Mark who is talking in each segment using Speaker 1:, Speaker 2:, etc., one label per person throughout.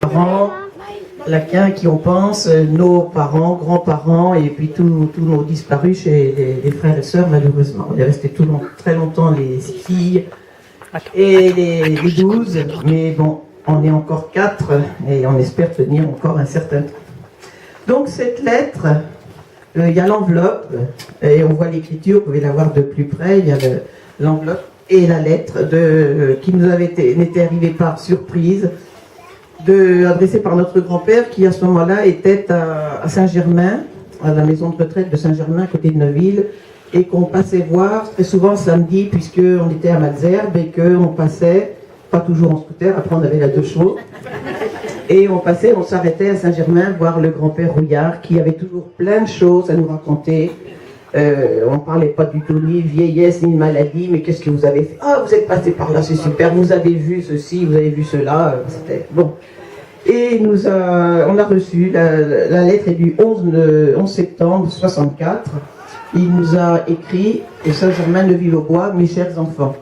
Speaker 1: parents, à qui on pense, nos parents, grands-parents et puis tous nos disparus chez les frères et sœurs malheureusement. On est resté très longtemps les 6 filles et les 12, mais bon, on est encore 4 et on espère tenir encore un certain temps. Donc cette lettre, il y a l'enveloppe et on voit l'écriture, vous pouvez la voir de plus près, il y a l'enveloppe et la lettre qui nous n'était arrivée par surprise, adressée par notre grand-père qui à ce moment-là était à Saint-Germain, à la maison de retraite de Saint-Germain à côté de Neuville, et qu'on passait voir très souvent le samedi puisqu'on était à Malesherbes et qu'on passait, pas toujours en scooter, après on avait la 2 chevaux, et on s'arrêtait à Saint-Germain voir le grand-père Rouillard qui avait toujours plein de choses à nous raconter. On ne parlait pas du tout ni vieillesse ni maladie, mais qu'est-ce que vous avez fait? Ah, vous êtes passé par là, c'est super, vous avez vu ceci, vous avez vu cela, c'était bon. Et on a reçu, la lettre est du 11 septembre 64. Il nous a écrit, et Saint-Germain-de-Ville-aux-Bois, mes chers enfants.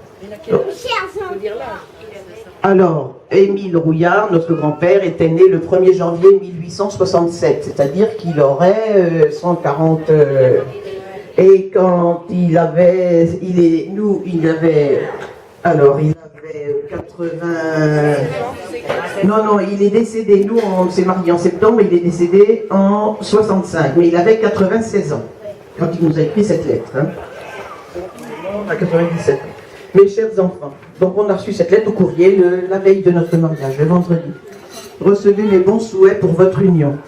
Speaker 1: Alors, Émile Rouillard, notre grand-père, était né le 1er janvier 1867, c'est-à-dire qu'il aurait 140... et quand il avait 80... Non, il est décédé, nous on s'est mariés en septembre, il est décédé en 65, mais il avait 96 ans, quand il nous a écrit cette lettre. À 97 ans. Mes chers enfants, donc on a reçu cette lettre au courrier la veille de notre mariage, le vendredi. Recevez mes bons souhaits pour votre union.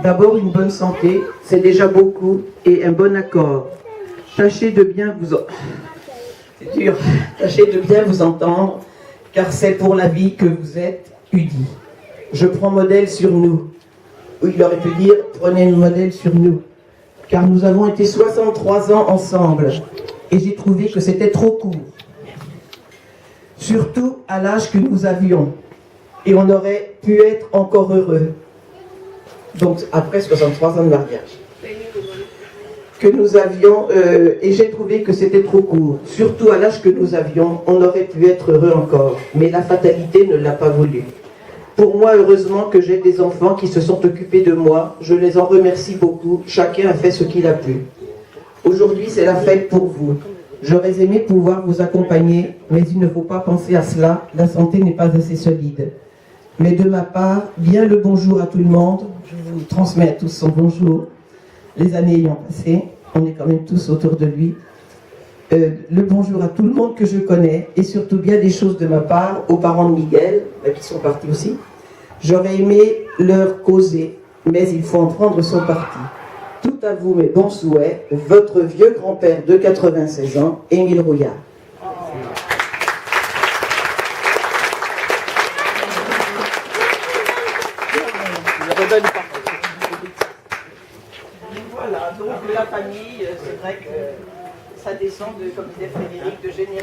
Speaker 1: D'abord une bonne santé, c'est déjà beaucoup, et un bon accord. Tâchez de bien c'est dur. Tâchez de bien vous entendre, car c'est pour la vie que vous êtes unis. Je prends modèle sur nous. Ou il aurait pu dire, prenez un modèle sur nous. Car nous avons été 63 ans ensemble, et j'ai trouvé que c'était trop court. Surtout à l'âge que nous avions, et on aurait pu être encore heureux. Donc après 63 ans de mariage. Que nous avions, et j'ai trouvé que c'était trop court. Surtout à l'âge que nous avions, on aurait pu être heureux encore. Mais la fatalité ne l'a pas voulu. Pour moi, heureusement que j'ai des enfants qui se sont occupés de moi. Je les en remercie beaucoup. Chacun a fait ce qu'il a pu. Aujourd'hui, c'est la fête pour vous. J'aurais aimé pouvoir vous accompagner, mais il ne faut pas penser à cela. La santé n'est pas assez solide. Mais de ma part, bien le bonjour à tout le monde. Je vous transmets à tous son bonjour. Les années ayant passé, on est quand même tous autour de lui. Le bonjour à tout le monde que je connais, et surtout bien des choses de ma part aux parents de Miguel, qui sont partis aussi. J'aurais aimé leur causer, mais il faut en prendre son parti. Tout à vous mes bons souhaits, votre vieux grand-père de 96 ans, Émile Rouillard. Voilà, donc la famille, c'est vrai que ça descend, comme disait Frédéric, de génération.